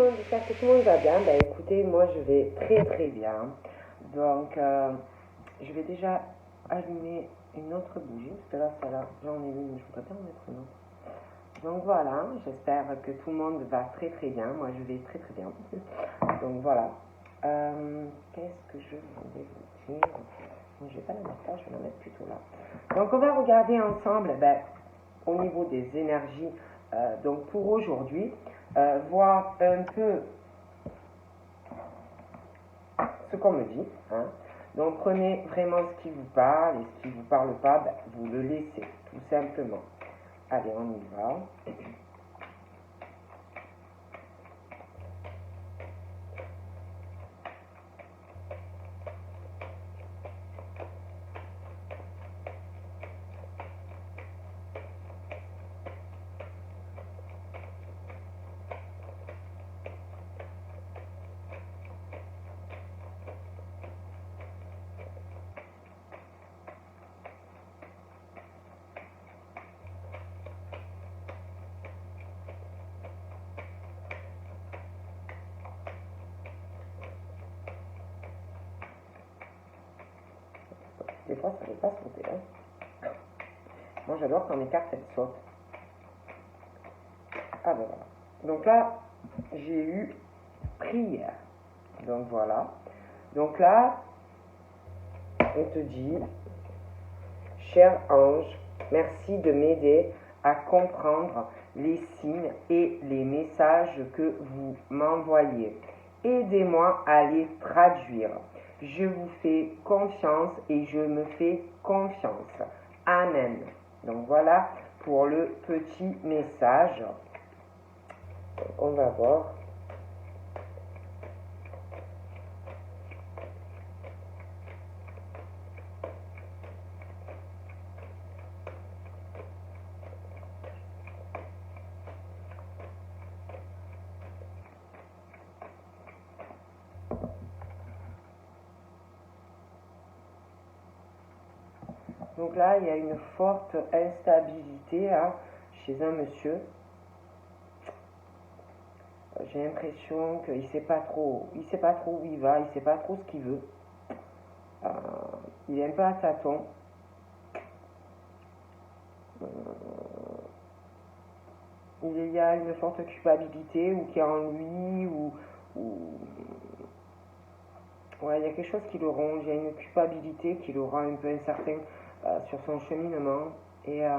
monde, j'espère que tout le monde va bien. Bah écoutez, moi je vais très très bien. Donc je vais déjà allumer une autre bougie, parce que là, celle-là, j'en ai une, mais je voudrais bien en mettre une autre. Donc voilà, j'espère que tout le monde va très très bien. Moi je vais très très bien. Donc voilà. Qu'est-ce que je voulais vous dire? Je ne vais pas la mettre là, je vais la mettre plutôt là. Donc on va regarder ensemble au niveau des énergies, donc pour aujourd'hui, voir un peu ce qu'on me dit. Hein. Donc prenez vraiment ce qui vous parle et ce qui ne vous parle pas, vous le laissez, tout simplement. Allez, on y va. Des fois, ça ne veut pas sauter. Hein. Moi, j'adore quand mes cartes, elles sautent. Ah ben voilà. Donc là, j'ai eu prière. Donc voilà. Donc là, on te dit, cher ange, merci de m'aider à comprendre les signes et les messages que vous m'envoyez. Aidez-moi à les traduire. Je vous fais confiance et je me fais confiance. Amen. Donc voilà pour le petit message. On va voir. Donc là, il y a une forte instabilité hein, chez un monsieur. J'ai l'impression qu'il sait pas trop, il sait pas trop où il va, il sait pas trop ce qu'il veut. Il est un peu à tâtons. Il y a une forte culpabilité ou qui est en lui ouais, il y a quelque chose qui le ronge, il y a une culpabilité qui le rend un peu incertain sur son cheminement et il y a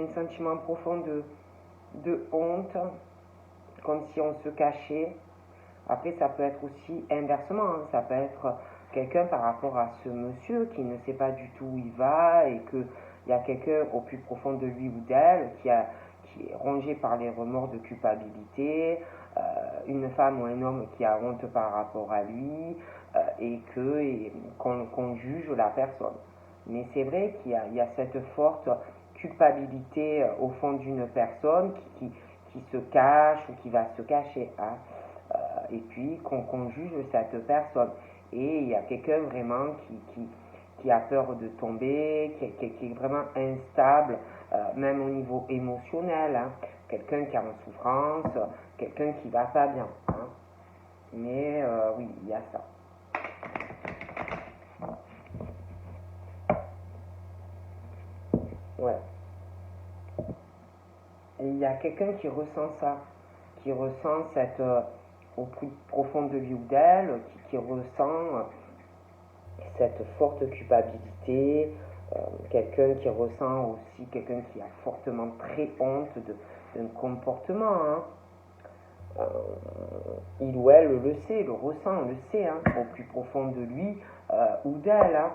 un sentiment profond de honte, comme si on se cachait. Après, ça peut être aussi inversement, hein. Ça peut être quelqu'un par rapport à ce monsieur qui ne sait pas du tout où il va et qu'il y a quelqu'un au plus profond de lui ou d'elle qui est rongé par les remords de culpabilité, une femme ou un homme qui a honte par rapport à lui et qu'on juge la personne. Mais c'est vrai qu'il y a cette forte culpabilité au fond d'une personne qui se cache ou qui va se cacher. Hein. Et puis qu'on juge cette personne. Et il y a quelqu'un vraiment qui a peur de tomber, qui est vraiment instable, même au niveau émotionnel. Hein. Quelqu'un qui est en souffrance, quelqu'un qui va pas bien. Hein. Mais oui, il y a ça. Ouais. Et il y a quelqu'un qui ressent ça, qui ressent cette, au plus profond de lui ou d'elle, qui ressent cette forte culpabilité, quelqu'un qui ressent aussi, quelqu'un qui a fortement très honte d'un comportement. Hein. Il ou elle le sait, le ressent, le sait, hein, au plus profond de lui ou d'elle. Hein.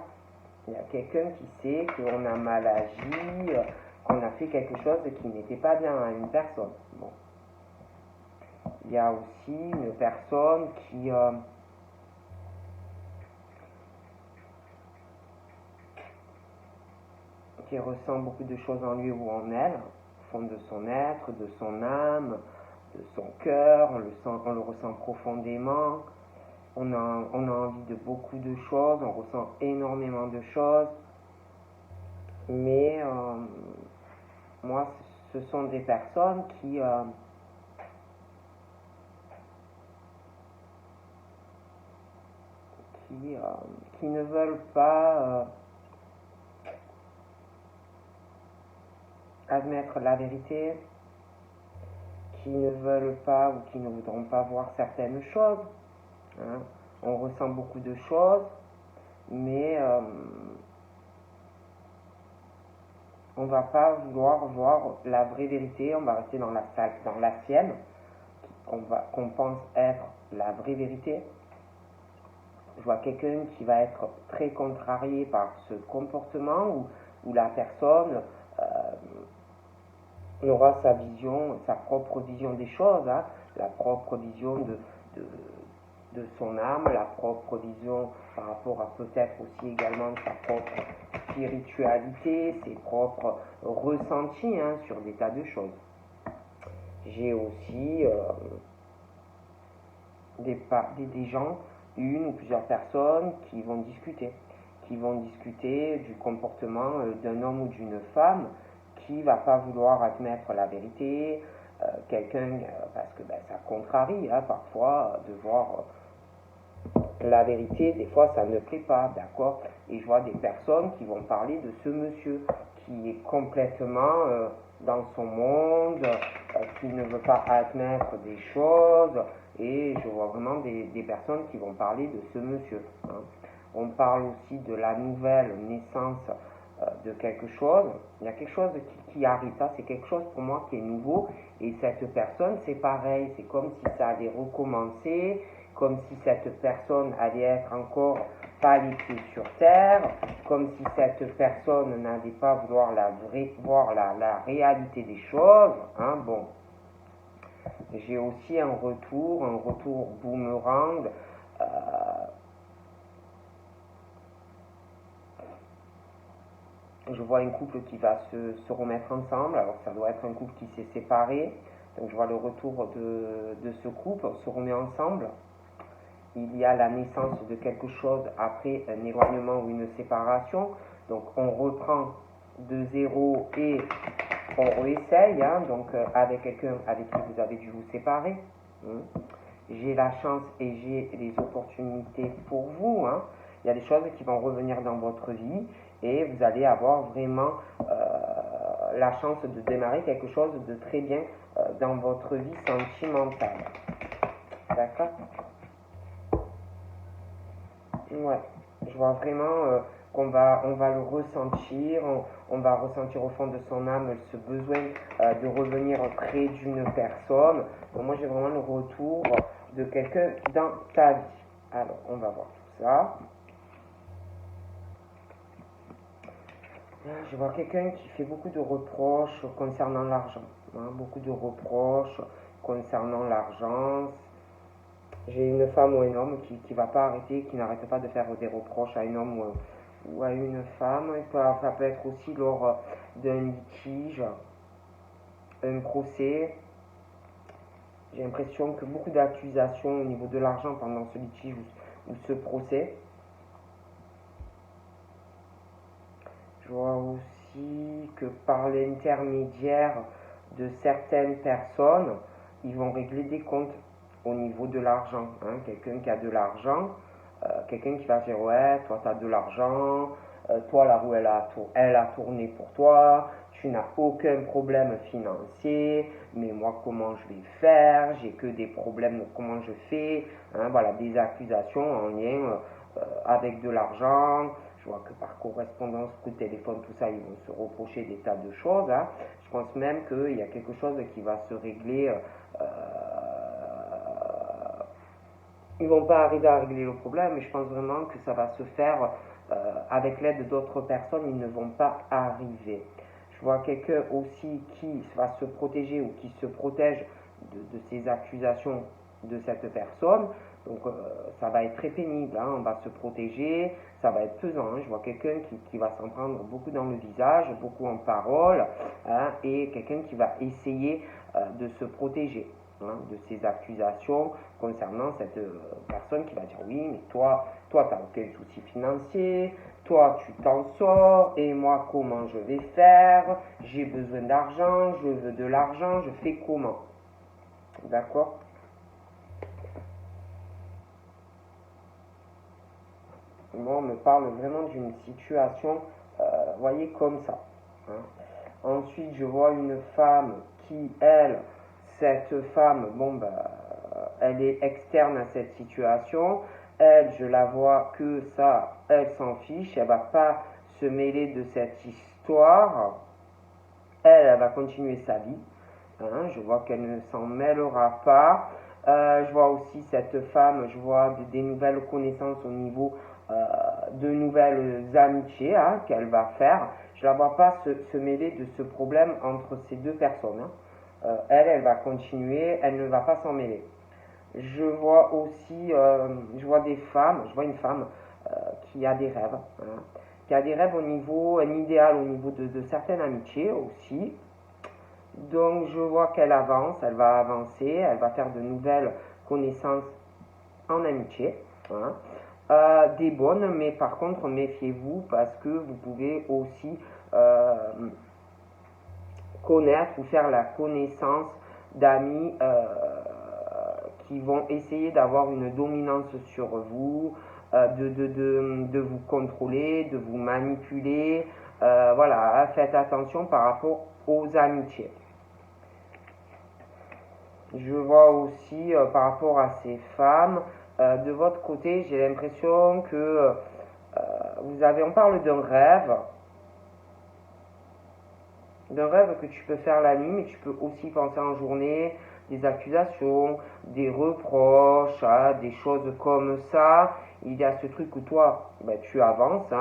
Il y a quelqu'un qui sait qu'on a mal agi, qu'on a fait quelque chose qui n'était pas bien à une personne. Bon. Il y a aussi une personne qui ressent beaucoup de choses en lui ou en elle, au fond de son être, de son âme, de son cœur, on le ressent profondément, on a envie de beaucoup de choses, on ressent énormément de choses, mais moi, ce sont des personnes qui ne veulent pas admettre la vérité, qui ne veulent pas ou qui ne voudront pas voir certaines choses. Hein. On ressent beaucoup de choses, mais on ne va pas vouloir voir la vraie vérité, on va rester dans la sienne, qu'on pense être la vraie vérité. Je vois quelqu'un qui va être très contrarié par ce comportement où la personne aura sa vision, sa propre vision des choses, hein, la propre vision de son âme, la propre vision par rapport à peut-être aussi également sa propre spiritualité, ses propres ressentis hein, sur des tas de choses. J'ai aussi des gens, une ou plusieurs personnes qui vont discuter du comportement d'un homme ou d'une femme qui va pas vouloir admettre la vérité, quelqu'un, parce que ça contrarie hein, parfois de voir la vérité, des fois ça ne plaît pas, d'accord. Et je vois des personnes qui vont parler de ce monsieur qui est complètement dans son monde, qui ne veut pas admettre des choses, et je vois vraiment des personnes qui vont parler de ce monsieur. Hein. On parle aussi de la nouvelle naissance de quelque chose. Il y a quelque chose qui arrive, ça c'est quelque chose pour moi qui est nouveau, et cette personne c'est pareil, c'est comme si ça allait recommencer, comme si cette personne allait être encore pas les pieds sur terre, comme si cette personne n'allait pas vouloir voir la réalité des choses. Hein, bon. J'ai aussi un retour boomerang. Je vois un couple qui va se remettre ensemble, alors ça doit être un couple qui s'est séparé, donc je vois le retour de ce couple, on se remet ensemble. Il y a la naissance de quelque chose après un éloignement ou une séparation, donc on reprend de zéro et on réessaye, hein, donc avec quelqu'un avec qui vous avez dû vous séparer. Hein. J'ai la chance et j'ai les opportunités pour vous. Hein. Il y a des choses qui vont revenir dans votre vie et vous allez avoir vraiment la chance de démarrer quelque chose de très bien dans votre vie sentimentale. D'accord ? Ouais, je vois vraiment on va le ressentir, on va ressentir au fond de son âme ce besoin de revenir près d'une personne. Donc moi j'ai vraiment le retour de quelqu'un dans ta vie. Alors on va voir tout ça. Je vois quelqu'un qui fait beaucoup de reproches concernant l'argent. Hein, beaucoup de reproches concernant l'argent. J'ai une femme ou un homme qui ne va pas arrêter, qui n'arrête pas de faire des reproches à un homme ou à une femme. Ça peut être aussi lors d'un litige, un procès. J'ai l'impression que beaucoup d'accusations au niveau de l'argent pendant ce litige ou ce procès. Je vois aussi que par l'intermédiaire de certaines personnes, ils vont régler des comptes au niveau de l'argent. Hein. Quelqu'un qui a de l'argent, quelqu'un qui va dire ouais, toi tu as de l'argent, toi la roue elle a tourné pour toi, tu n'as aucun problème financier, mais moi comment je vais faire, j'ai que des problèmes, comment je fais, hein, voilà, des accusations en lien avec de l'argent. Je vois que par correspondance, coup de téléphone, tout ça, ils vont se reprocher des tas de choses. Hein. Je pense même qu'il y a quelque chose qui va se régler. Ils ne vont pas arriver à régler le problème, mais je pense vraiment que ça va se faire avec l'aide d'autres personnes. Ils ne vont pas arriver. Je vois quelqu'un aussi qui va se protéger ou qui se protège de ces accusations de cette personne. Donc ça va être très pénible, hein. On va se protéger, ça va être pesant. Hein. Je vois quelqu'un qui va s'en prendre beaucoup dans le visage, beaucoup en parole, hein, et quelqu'un qui va essayer de se protéger. hein, de ces accusations concernant cette personne qui va dire oui, mais toi, tu n'as aucun souci financier, toi, tu t'en sors, et moi, comment je vais faire? J'ai besoin d'argent, je veux de l'argent, je fais comment? D'accord? Moi, on me parle vraiment d'une situation, voyez, comme ça. Hein. Ensuite, je vois une femme qui, elle, cette femme, bon, bah, elle est externe à cette situation. Elle, je la vois que ça, elle s'en fiche, elle va pas se mêler de cette histoire. Elle va continuer sa vie. Hein, je vois qu'elle ne s'en mêlera pas. Je vois aussi cette femme, je vois des nouvelles connaissances au niveau de nouvelles amitiés hein, qu'elle va faire. Je ne la vois pas se mêler de ce problème entre ces deux personnes. Hein. Elle va continuer, elle ne va pas s'en mêler. Je vois aussi, je vois des femmes, je vois une femme qui a des rêves, hein, qui a des rêves au niveau, un idéal au niveau de certaines amitiés aussi. Donc je vois qu'elle avance, elle va avancer, elle va faire de nouvelles connaissances en amitié. Hein. Des bonnes, mais par contre méfiez-vous parce que vous pouvez aussi connaître ou faire la connaissance d'amis qui vont essayer d'avoir une dominance sur vous, de vous contrôler, de vous manipuler. Voilà, faites attention par rapport aux amitiés. Je vois aussi par rapport à ces femmes, de votre côté, j'ai l'impression que on parle d'un rêve que tu peux faire la nuit, mais tu peux aussi penser en journée, des accusations, des reproches, hein, des choses comme ça. Il y a ce truc où toi, ben, tu avances,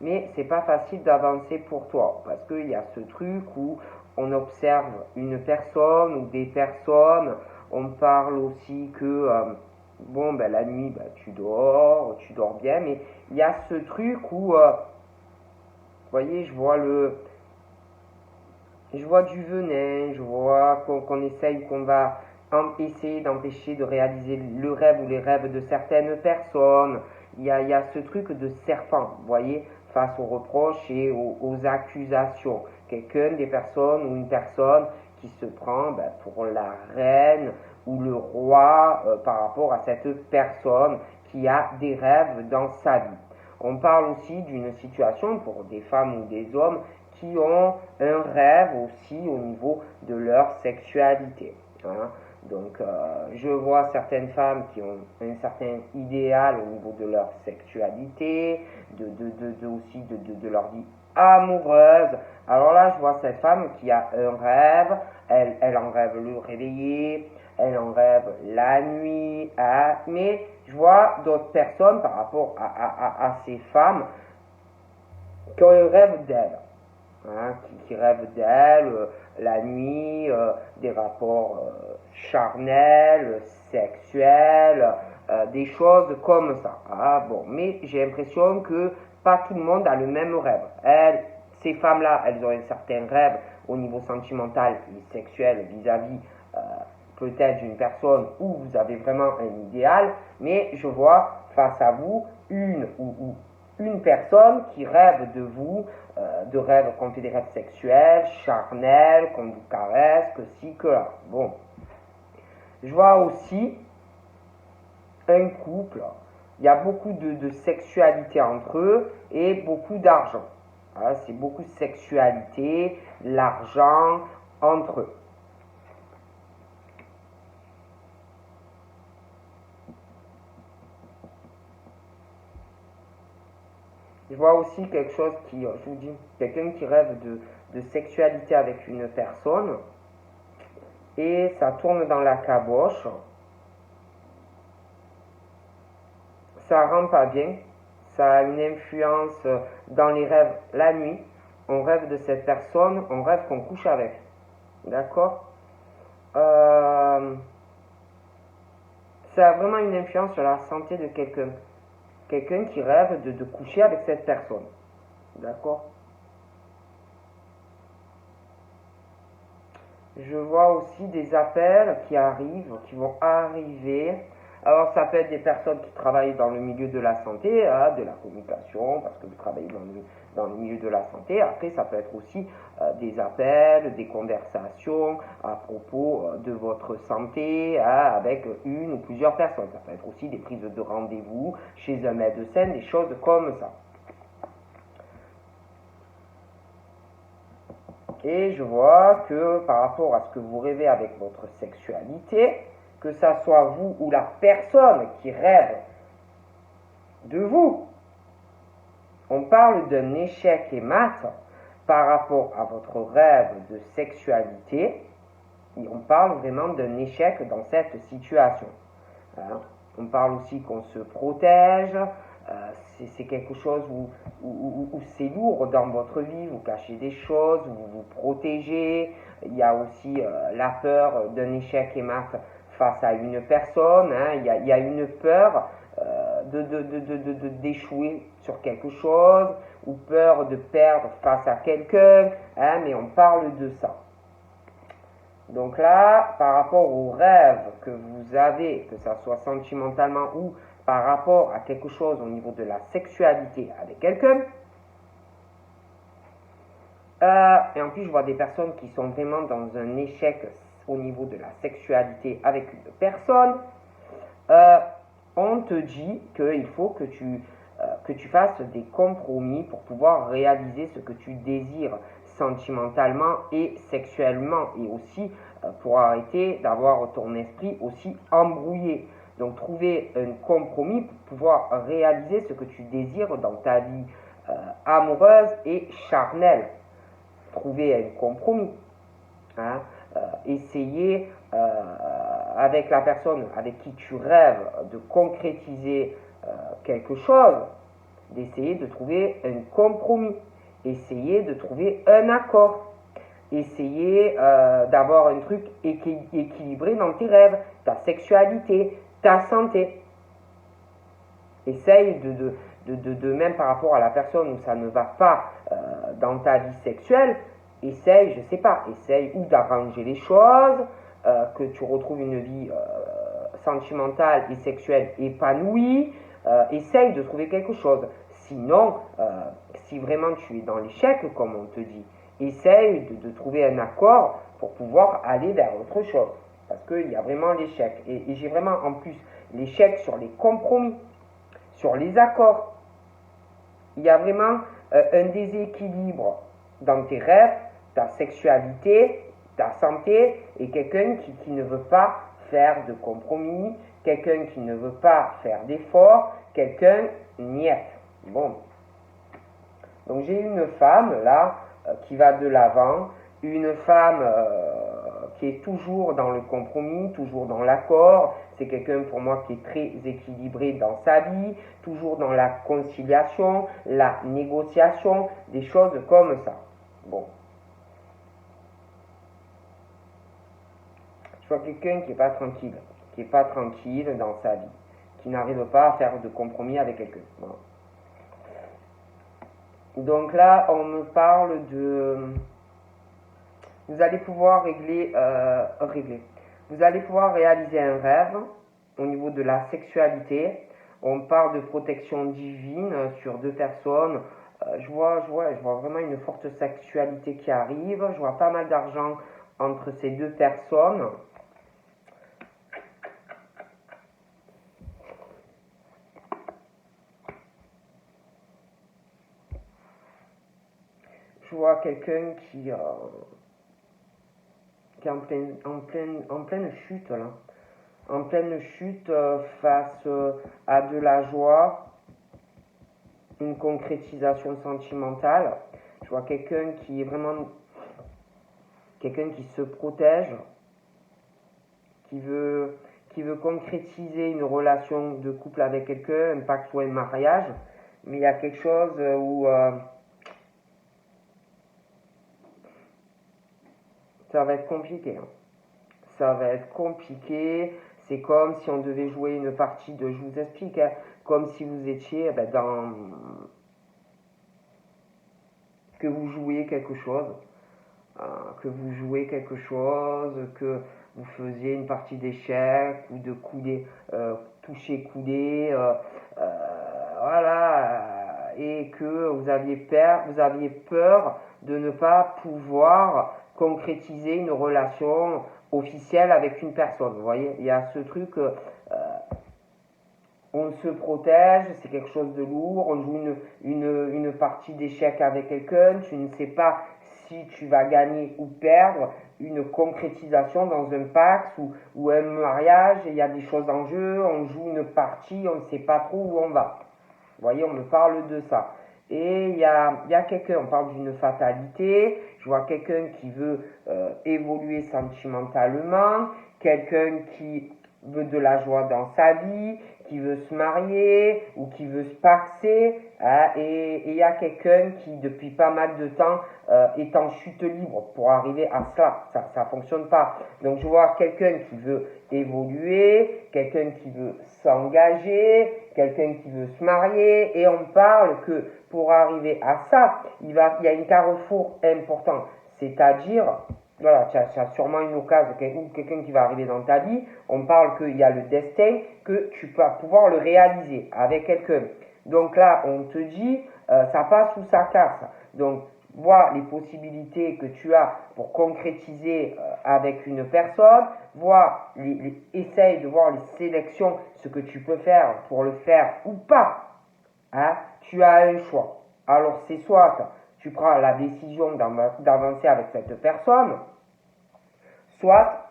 mais c'est pas facile d'avancer pour toi, parce qu'il y a ce truc où on observe une personne ou des personnes, on parle aussi que bon ben la nuit ben, tu dors bien, mais il y a ce truc où vous voyez, je vois du venin, je vois qu'on essaye, qu'on va essayer d'empêcher de réaliser le rêve ou les rêves de certaines personnes. Il y a ce truc de serpent, vous voyez, face aux reproches et aux accusations. Quelqu'un, des personnes ou une personne qui se prend ben, pour la reine ou le roi par rapport à cette personne qui a des rêves dans sa vie. On parle aussi d'une situation pour des femmes ou des hommes qui ont un rêve aussi au niveau de leur sexualité. Hein. Donc, je vois certaines femmes qui ont un certain idéal au niveau de leur sexualité, aussi de leur vie amoureuse. Alors là, je vois cette femme qui a un rêve, elle en rêve le réveillé, elle en rêve la nuit, hein, mais je vois d'autres personnes par rapport à ces femmes qui ont un rêve d'elle. Hein, qui rêvent d'elle la nuit, des rapports charnels, sexuels, des choses comme ça. Ah, bon, mais j'ai l'impression que pas tout le monde a le même rêve. Ces femmes-là, elles ont un certain rêve au niveau sentimental et sexuel vis-à-vis peut-être d'une personne où vous avez vraiment un idéal, mais je vois face à vous une personne qui rêve de vous, de rêves qu'on fait des rêves sexuels, charnels, qu'on vous caresse, que ci, que là. Bon. Je vois aussi un couple, il y a beaucoup de sexualité entre eux et beaucoup d'argent. Voilà, c'est beaucoup de sexualité, l'argent entre eux. Je vois aussi quelque chose qui, je vous dis, quelqu'un qui rêve de sexualité avec une personne et ça tourne dans la caboche. Ça rend pas bien, ça a une influence dans les rêves la nuit. On rêve de cette personne, on rêve qu'on couche avec. D'accord Ça a vraiment une influence sur la santé de quelqu'un. Quelqu'un qui rêve de coucher avec cette personne. D'accord Je vois aussi des appels qui arrivent, qui vont arriver. Alors ça peut être des personnes qui travaillent dans le milieu de la santé, hein, de la communication, parce que vous travaillez dans le milieu de la santé. Après, ça peut être aussi des appels, des conversations à propos de votre santé, hein, avec une ou plusieurs personnes. Ça peut être aussi des prises de rendez-vous chez un médecin, des choses comme ça. Et je vois que par rapport à ce que vous rêvez avec votre sexualité, que ça soit vous ou la personne qui rêve de vous, on parle d'un échec et mat par rapport à votre rêve de sexualité, et on parle vraiment d'un échec dans cette situation. Hein. On parle aussi qu'on se protège, c'est quelque chose où c'est lourd dans votre vie, vous cachez des choses, vous vous protégez. Il y a aussi la peur d'un échec et mat face à une personne, hein. Il y a une peur d'échouer sur quelque chose, ou peur de perdre face à quelqu'un, hein, mais on parle de ça. Donc là, par rapport aux rêves que vous avez, que ça soit sentimentalement ou par rapport à quelque chose au niveau de la sexualité avec quelqu'un, et en plus je vois des personnes qui sont vraiment dans un échec au niveau de la sexualité avec une personne, on te dit qu'il faut que tu fasses des compromis pour pouvoir réaliser ce que tu désires sentimentalement et sexuellement, et aussi pour arrêter d'avoir ton esprit aussi embrouillé. Donc trouver un compromis pour pouvoir réaliser ce que tu désires dans ta vie amoureuse et charnelle. Trouver un compromis. Hein, essayer avec la personne avec qui tu rêves de concrétiser quelque chose, d'essayer de trouver un compromis, essayer de trouver un accord, essayer d'avoir un truc équilibré dans tes rêves, ta sexualité, ta santé. Essaye de même par rapport à la personne où ça ne va pas dans ta vie sexuelle, essaye, je sais pas, essaye ou d'arranger les choses, que tu retrouves une vie sentimentale et sexuelle épanouie, essaye de trouver quelque chose. Sinon, si vraiment tu es dans l'échec, comme on te dit, essaye de trouver un accord pour pouvoir aller vers autre chose. Parce qu'il y a vraiment l'échec. Et j'ai vraiment en plus l'échec sur les compromis, sur les accords. Il y a vraiment un déséquilibre dans tes rêves, ta sexualité, ta santé, et quelqu'un qui ne veut pas faire de compromis, quelqu'un qui ne veut pas faire d'efforts, quelqu'un niet. Bon. Donc j'ai une femme là qui va de l'avant, une femme qui est toujours dans le compromis, toujours dans l'accord. C'est quelqu'un pour moi qui est très équilibré dans sa vie, toujours dans la conciliation, la négociation, des choses comme ça. Bon. Je vois quelqu'un qui n'est pas tranquille dans sa vie, qui n'arrive pas à faire de compromis avec quelqu'un. Voilà. Donc là, on me parle de... Vous allez pouvoir Vous allez pouvoir réaliser un rêve au niveau de la sexualité. On parle de protection divine sur deux personnes. Je vois vraiment une forte sexualité qui arrive. Je vois pas mal d'argent entre ces deux personnes. Je vois quelqu'un qui est en pleine chute là. En pleine chute face à de la joie, une concrétisation sentimentale. Je vois quelqu'un qui est vraiment quelqu'un qui se protège, qui veut concrétiser une relation de couple avec quelqu'un, un pacte ou un mariage, mais il y a quelque chose où ça va être compliqué. Hein. Ça va être compliqué. C'est comme si on devait jouer une partie de, je vous explique, hein, comme si vous étiez que vous jouiez quelque chose. que vous jouez quelque chose, que vous faisiez une partie d'échecs ou de coudé, toucher coudé, voilà, et que vous aviez peur de ne pas pouvoir concrétiser une relation officielle avec une personne. Vous voyez, il y a ce truc, on se protège, c'est quelque chose de lourd, on joue une partie d'échecs avec quelqu'un, tu ne sais pas si tu vas gagner ou perdre, une concrétisation dans un Pax ou un mariage, il y a des choses en jeu, on joue une partie, on ne sait pas trop où on va. Vous voyez, on me parle de ça. Et il y a quelqu'un, on parle d'une fatalité, je vois quelqu'un qui veut évoluer sentimentalement, quelqu'un qui veut de la joie dans sa vie, qui veut se marier ou qui veut se paxer, hein, et il y a quelqu'un qui depuis pas mal de temps est en chute libre pour arriver à cela. Ça fonctionne pas. Donc je vois quelqu'un qui veut évoluer, quelqu'un qui veut s'engager, quelqu'un qui veut se marier, et on parle que pour arriver à ça, il y a une carrefour important, c'est-à-dire, voilà, tu as sûrement une occasion ou quelqu'un qui va arriver dans ta vie, on parle qu'il y a le destin, que tu vas pouvoir le réaliser avec quelqu'un. Donc là, on te dit, ça passe ou ça casse. Donc, vois les possibilités que tu as pour concrétiser avec une personne, essaye de voir les sélections, ce que tu peux faire pour le faire ou pas. Hein? Tu as un choix. Alors c'est soit tu prends la décision d'avancer avec cette personne, soit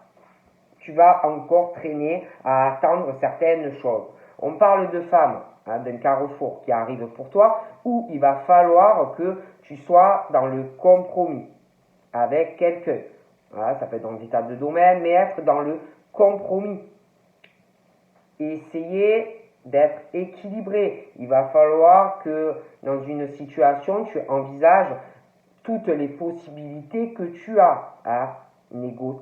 tu vas encore traîner à attendre certaines choses. On parle de femmes, hein, d'un carrefour qui arrive pour toi, où il va falloir que tu sois dans le compromis avec quelqu'un. Voilà, ça peut être dans des tas de domaines, mais être dans le compromis. Essayer d'être équilibré. Il va falloir que dans une situation, tu envisages toutes les possibilités que tu as. Hein.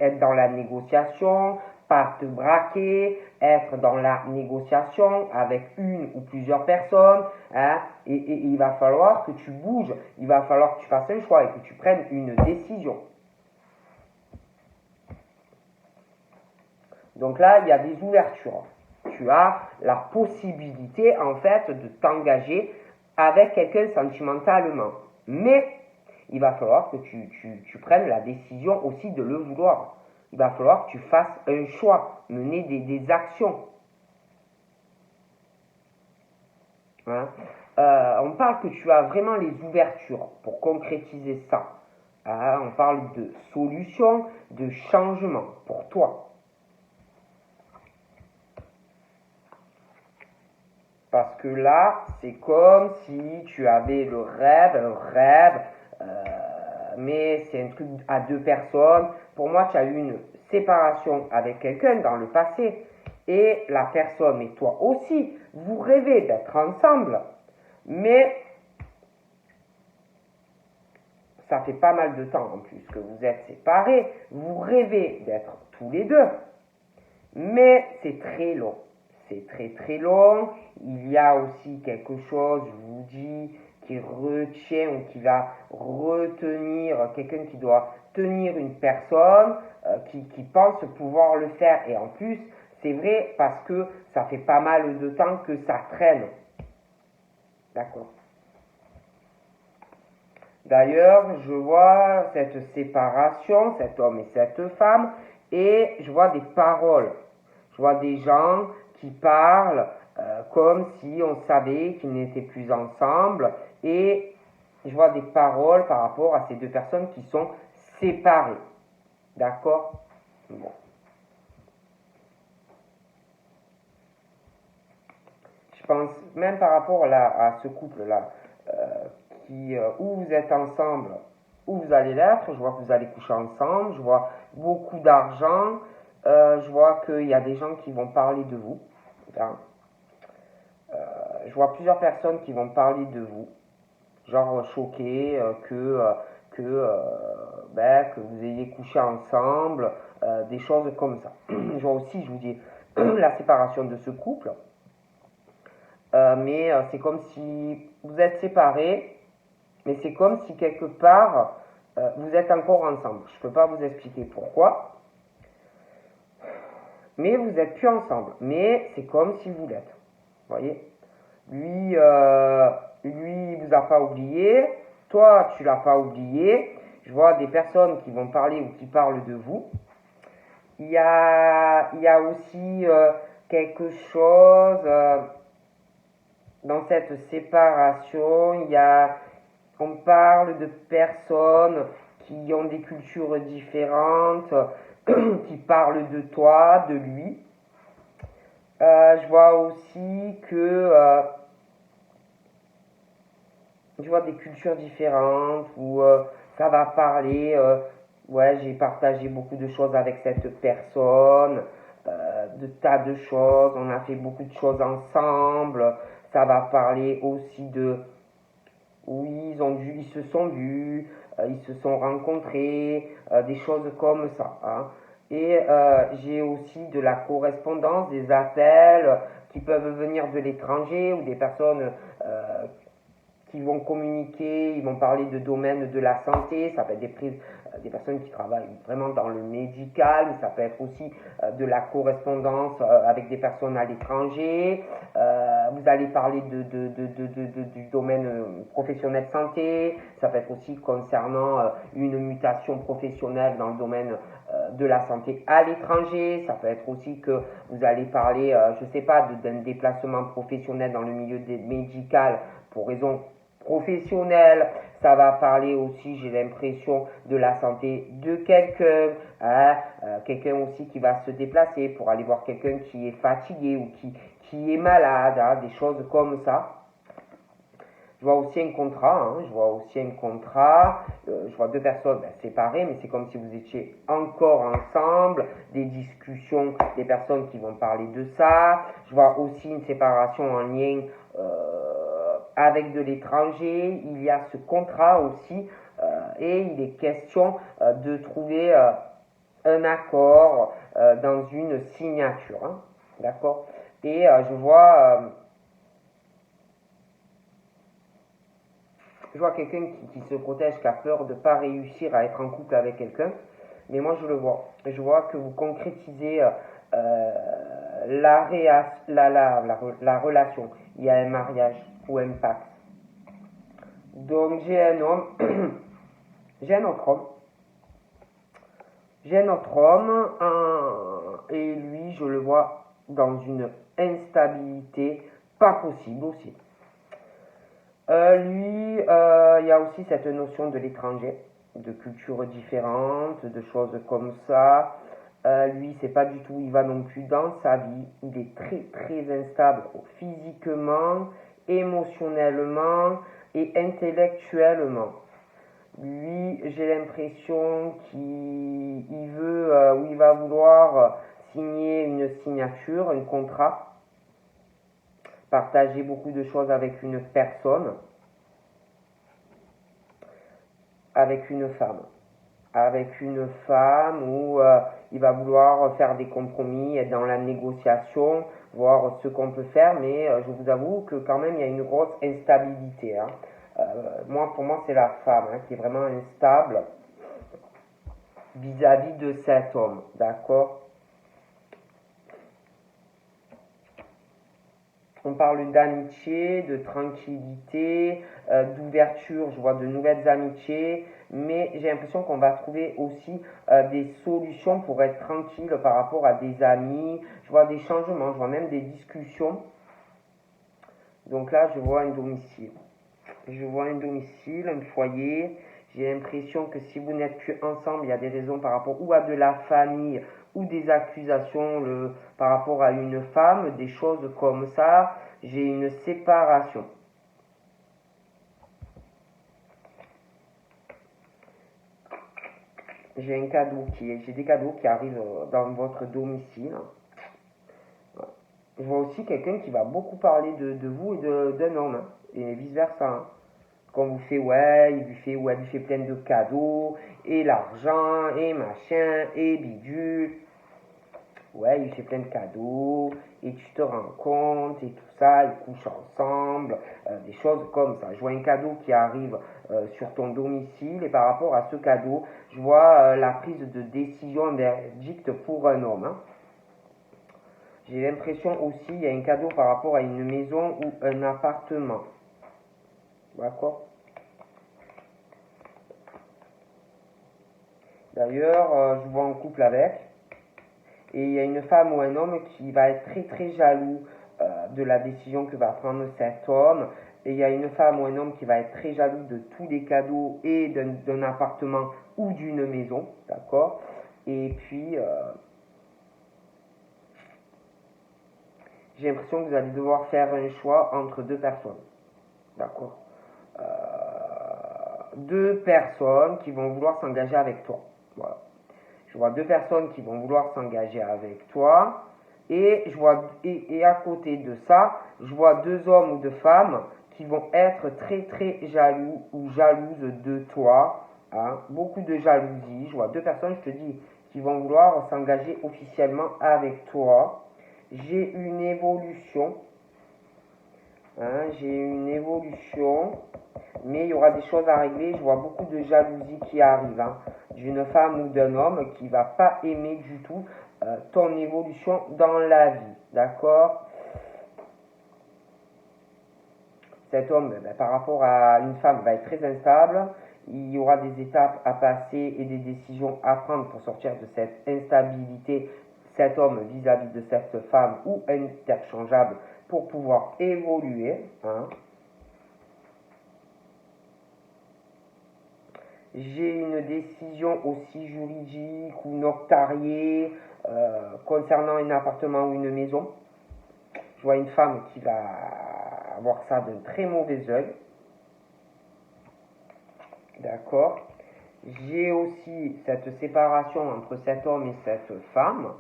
Être dans la négociation, pas te braquer, être dans la négociation avec une ou plusieurs personnes, hein, et il va falloir que tu bouges, il va falloir que tu fasses un choix et que tu prennes une décision. Donc là, il y a des ouvertures. Tu as la possibilité, en fait, de t'engager avec quelqu'un sentimentalement. Mais il va falloir que tu prennes la décision aussi de le vouloir. Il va falloir que tu fasses un choix, mener des actions. Hein? On parle que tu as vraiment les ouvertures pour concrétiser ça. Hein? On parle de solution, de changement pour toi. Parce que là, c'est comme si tu avais un rêve, mais c'est un truc à deux personnes. Pour moi, tu as eu une séparation avec quelqu'un dans le passé, et la personne et toi aussi, vous rêvez d'être ensemble, mais ça fait pas mal de temps en plus que vous êtes séparés, vous rêvez d'être tous les deux, mais c'est très long. C'est très très long. Il y a aussi quelque chose, je vous dis, qui retient ou qui va retenir, quelqu'un qui doit tenir une personne, qui pense pouvoir le faire. Et en plus, c'est vrai parce que ça fait pas mal de temps que ça traîne. D'accord. D'ailleurs, je vois cette séparation, cet homme et cette femme, et je vois des paroles. Je vois des gens qui parlent comme si on savait qu'ils n'étaient plus ensemble, et je vois des paroles par rapport à ces deux personnes qui sont séparées. D'accord? Bon. Je pense même par rapport à ce couple-là, où vous êtes ensemble, où vous allez l'être, je vois que vous allez coucher ensemble, je vois beaucoup d'argent, je vois qu'il y a des gens qui vont parler de vous. Hein. Je vois plusieurs personnes qui vont parler de vous, genre choquées que vous ayez couché ensemble, des choses comme ça. Je vois aussi, je vous dis, la séparation de ce couple, mais c'est comme si vous êtes séparés, mais c'est comme si quelque part, vous êtes encore ensemble. Je ne peux pas vous expliquer pourquoi, mais vous n'êtes plus ensemble. Mais c'est comme si vous l'êtes. Vous voyez? Lui, il vous a pas oublié. Toi, tu l'as pas oublié. Je vois des personnes qui vont parler ou qui parlent de vous. Il y a aussi quelque chose dans cette séparation. On parle de personnes qui ont des cultures différentes, qui parlent de toi, de lui. Je vois aussi que je vois des cultures différentes où ça va parler. Ouais, j'ai partagé beaucoup de choses avec cette personne, de tas de choses. On a fait beaucoup de choses ensemble. Ça va parler aussi de oui, ils se sont vus, ils se sont rencontrés, des choses comme ça. Hein. Et j'ai aussi de la correspondance, des appels qui peuvent venir de l'étranger ou des personnes qui vont communiquer, ils vont parler de domaine de la santé, ça peut être des personnes qui travaillent vraiment dans le médical, mais ça peut être aussi de la correspondance avec des personnes à l'étranger. Vous allez parler du domaine professionnel santé, ça peut être aussi concernant une mutation professionnelle dans le domaine de la santé à l'étranger, ça peut être aussi que vous allez parler, je ne sais pas, d'un déplacement professionnel dans le milieu médical pour raison professionnelle, ça va parler aussi, j'ai l'impression, de la santé de quelqu'un, hein, quelqu'un aussi qui va se déplacer pour aller voir quelqu'un qui est fatigué ou qui est malade, hein, des choses comme ça. Je vois aussi un contrat, je vois deux personnes séparées, mais c'est comme si vous étiez encore ensemble, des discussions, des personnes qui vont parler de ça. Je vois aussi une séparation en lien avec de l'étranger, il y a ce contrat aussi, et il est question de trouver un accord dans une signature, hein, d'accord? Et je vois quelqu'un qui se protège, qui a peur de ne pas réussir à être en couple avec quelqu'un, mais moi je le vois. Je vois que vous concrétisez la relation. Il y a un mariage ou un pacte. Donc j'ai un homme, j'ai un autre homme, et lui je le vois dans une instabilité pas possible aussi. Il y a aussi cette notion de l'étranger, de cultures différentes, de choses comme ça. Lui, c'est pas du tout, il va non plus dans sa vie. Il est très très instable physiquement, émotionnellement et intellectuellement. Lui, j'ai l'impression qu'il veut, ou il va vouloir signer une signature, un contrat, partager beaucoup de choses avec une personne, avec une femme où il va vouloir faire des compromis, être dans la négociation, voir ce qu'on peut faire, mais je vous avoue que quand même il y a une grosse instabilité. Hein. Pour moi, c'est la femme hein, qui est vraiment instable vis-à-vis de cet homme, d'accord? On parle d'amitié, de tranquillité, d'ouverture, je vois de nouvelles amitiés, mais j'ai l'impression qu'on va trouver aussi des solutions pour être tranquille par rapport à des amis, je vois des changements, je vois même des discussions. Donc là, je vois un domicile. Un foyer. J'ai l'impression que si vous n'êtes plus ensemble, il y a des raisons par rapport ou à de la famille ou des accusations par rapport à une femme, des choses comme ça. J'ai une séparation. J'ai des cadeaux qui arrivent dans votre domicile. Je vois aussi quelqu'un qui va beaucoup parler de vous et d'un homme, hein, et vice versa. Hein. Qu'on vous fait, elle lui fait plein de cadeaux, et l'argent, et machin, et bidule. Ouais, il fait plein de cadeaux, et tu te rends compte, et tout ça, ils couchent ensemble, des choses comme ça. Je vois un cadeau qui arrive sur ton domicile, et par rapport à ce cadeau, je vois la prise de décision verdicte pour un homme. Hein. J'ai l'impression aussi, il y a un cadeau par rapport à une maison ou un appartement. D'accord? D'ailleurs, je vois un couple avec, et il y a une femme ou un homme qui va être très très jaloux de la décision que va prendre cet homme. Et il y a une femme ou un homme qui va être très jaloux de tous les cadeaux et d'un appartement ou d'une maison. D'accord? Et puis, j'ai l'impression que vous allez devoir faire un choix entre deux personnes. D'accord? Deux personnes qui vont vouloir s'engager avec toi. Voilà. Je vois deux personnes qui vont vouloir s'engager avec toi. Et, à côté de ça, je vois deux hommes ou deux femmes qui vont être très très jaloux ou jalouses de toi. Hein. Beaucoup de jalousie. Je vois deux personnes, je te dis, qui vont vouloir s'engager officiellement avec toi. J'ai une évolution. Hein, j'ai une évolution. Mais il y aura des choses à régler. Je vois beaucoup de jalousie qui arrive. Hein, d'une femme ou d'un homme qui ne va pas aimer du tout ton évolution dans la vie. D'accord? Cet homme, par rapport à une femme, va être très instable. Il y aura des étapes à passer et des décisions à prendre pour sortir de cette instabilité, cet homme vis-à-vis de cette femme ou interchangeable pour pouvoir évoluer. Hein. J'ai une décision aussi juridique ou notariée concernant un appartement ou une maison. Je vois une femme qui va avoir ça d'un très mauvais œil. D'accord? J'ai aussi cette séparation entre cet homme et cette femme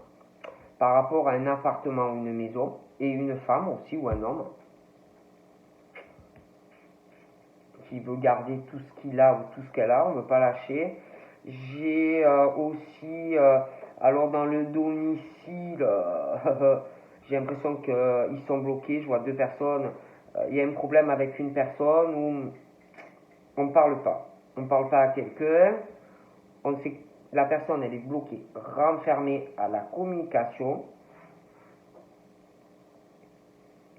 par rapport à un appartement ou une maison et une femme aussi ou un homme qui veut garder tout ce qu'il a ou tout ce qu'elle a, on ne veut pas lâcher. J'ai aussi, alors dans le domicile, j'ai l'impression qu'ils sont bloqués, je vois deux personnes, il y a un problème avec une personne où on ne parle pas. On ne parle pas à quelqu'un, on sait que la personne elle est bloquée, renfermée à la communication.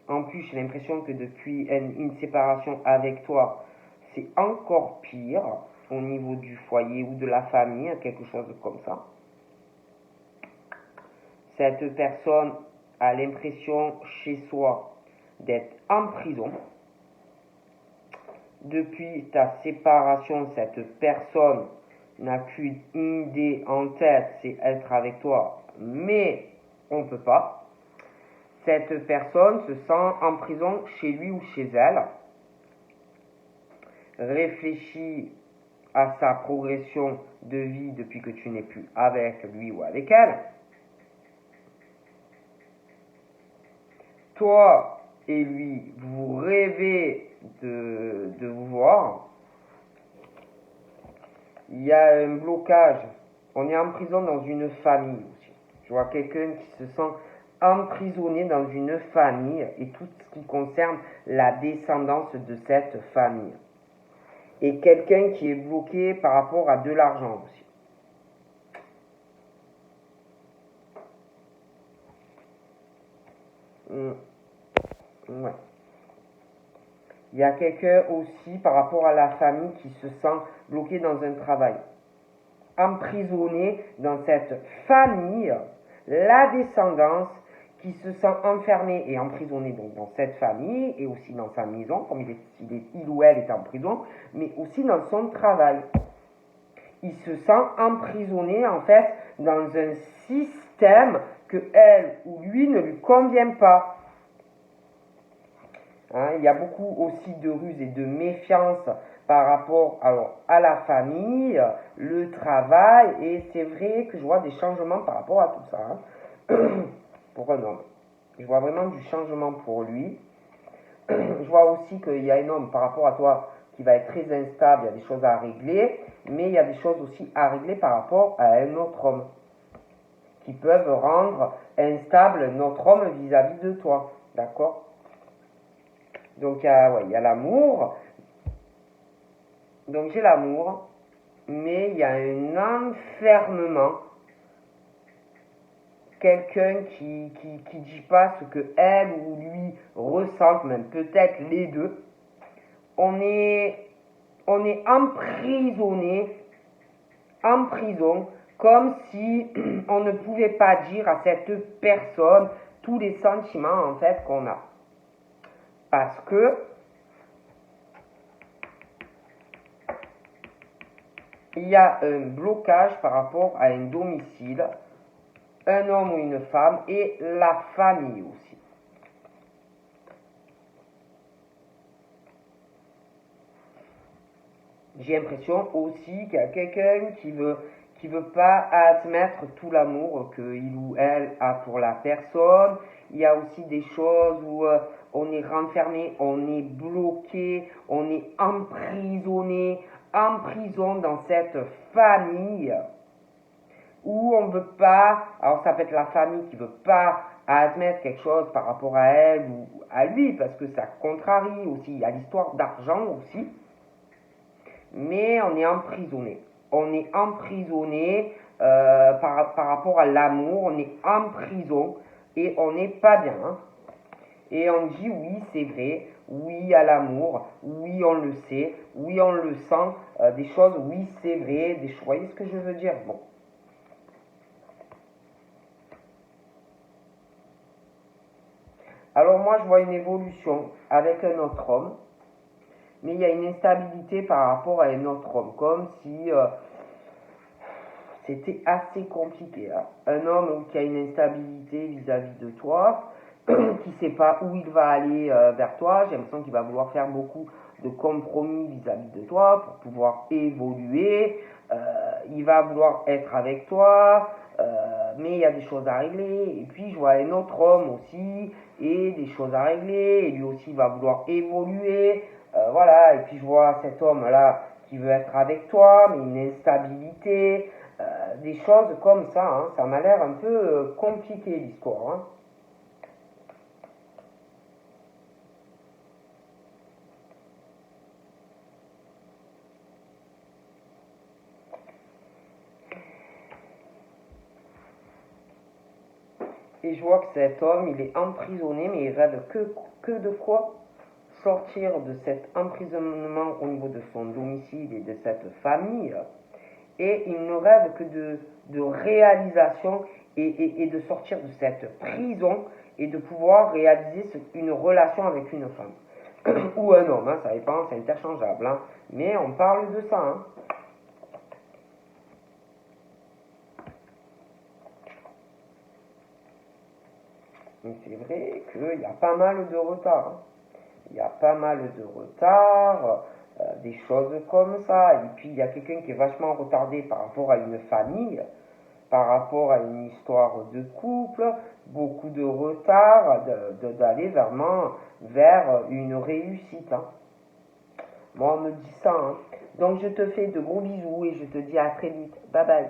En plus, j'ai l'impression que depuis une séparation avec toi, c'est encore pire au niveau du foyer ou de la famille, quelque chose comme ça. Cette personne a l'impression chez soi d'être en prison. Depuis ta séparation, cette personne n'a qu'une idée en tête, c'est être avec toi, mais on ne peut pas. Cette personne se sent en prison chez lui ou chez elle. Réfléchis à sa progression de vie depuis que tu n'es plus avec lui ou avec elle. Toi et lui, vous rêvez de vous voir. Il y a un blocage. On est en prison dans une famille aussi. Je vois quelqu'un qui se sent emprisonné dans une famille et tout ce qui concerne la descendance de cette famille. Et quelqu'un qui est bloqué par rapport à de l'argent aussi. Ouais. Il y a quelqu'un aussi par rapport à la famille qui se sent bloqué dans un travail. Emprisonné dans cette famille, la descendance qui se sent enfermé et emprisonné donc dans cette famille et aussi dans sa maison, comme il ou elle est en prison, mais aussi dans son travail. Il se sent emprisonné en fait dans un système que elle ou lui ne lui convient pas. Hein, il y a beaucoup aussi de ruse et de méfiance par rapport à la famille, le travail, et c'est vrai que je vois des changements par rapport à tout ça. Hein. Pour un homme. Je vois vraiment du changement pour lui. Je vois aussi qu'il y a un homme par rapport à toi qui va être très instable, il y a des choses à régler, mais il y a des choses aussi à régler par rapport à un autre homme qui peuvent rendre instable notre homme vis-à-vis de toi. D'accord? Donc, il y a l'amour. Donc, j'ai l'amour, mais il y a un enfermement. Quelqu'un qui dit pas ce que elle ou lui ressentent, même peut-être les deux. On est emprisonné, en prison, comme si on ne pouvait pas dire à cette personne tous les sentiments en fait qu'on a. Parce que il y a un blocage par rapport à un domicile, un homme ou une femme et la famille aussi. J'ai l'impression aussi qu'il y a quelqu'un qui veut pas admettre tout l'amour qu'il ou elle a pour la personne. Il y a aussi des choses où on est renfermé, on est bloqué, on est emprisonné, en prison dans cette famille où on veut pas, alors ça peut être la famille qui veut pas admettre quelque chose par rapport à elle ou à lui, parce que ça contrarie aussi, il y a l'histoire d'argent aussi, mais on est emprisonné. On est emprisonné par rapport à l'amour, on est en prison et on n'est pas bien. Hein. Et on dit oui, c'est vrai, oui à l'amour, oui on le sait, oui on le sent, des choses, oui c'est vrai, vous voyez ce que je veux dire? Bon. Alors moi je vois une évolution avec un autre homme, mais il y a une instabilité par rapport à un autre homme, comme si c'était assez compliqué. Hein. Un homme qui a une instabilité vis-à-vis de toi, qui ne sait pas où il va aller vers toi, j'ai l'impression qu'il va vouloir faire beaucoup de compromis vis-à-vis de toi pour pouvoir évoluer, il va vouloir être avec toi, mais il y a des choses à régler. Et puis je vois un autre homme aussi, et des choses à régler, et lui aussi va vouloir évoluer, voilà. Et puis je vois cet homme-là qui veut être avec toi, mais une instabilité, des choses comme ça, hein. Ça m'a l'air un peu compliqué l'histoire. Hein. Et je vois que cet homme, il est emprisonné, mais il rêve que de quoi? Sortir de cet emprisonnement au niveau de son domicile et de cette famille. Et il ne rêve que de réalisation et de sortir de cette prison et de pouvoir réaliser une relation avec une femme. Ou un homme, hein, ça dépend, c'est interchangeable. Hein. Mais on parle de ça. Hein. Mais c'est vrai qu'il y a pas mal de retard. Hein. Il y a pas mal de retard, des choses comme ça. Et puis il y a quelqu'un qui est vachement retardé par rapport à une famille, par rapport à une histoire de couple, beaucoup de retard d'aller vraiment vers une réussite. Hein. Moi, on me dit ça. Hein. Donc je te fais de gros bisous et je te dis à très vite. Bye bye.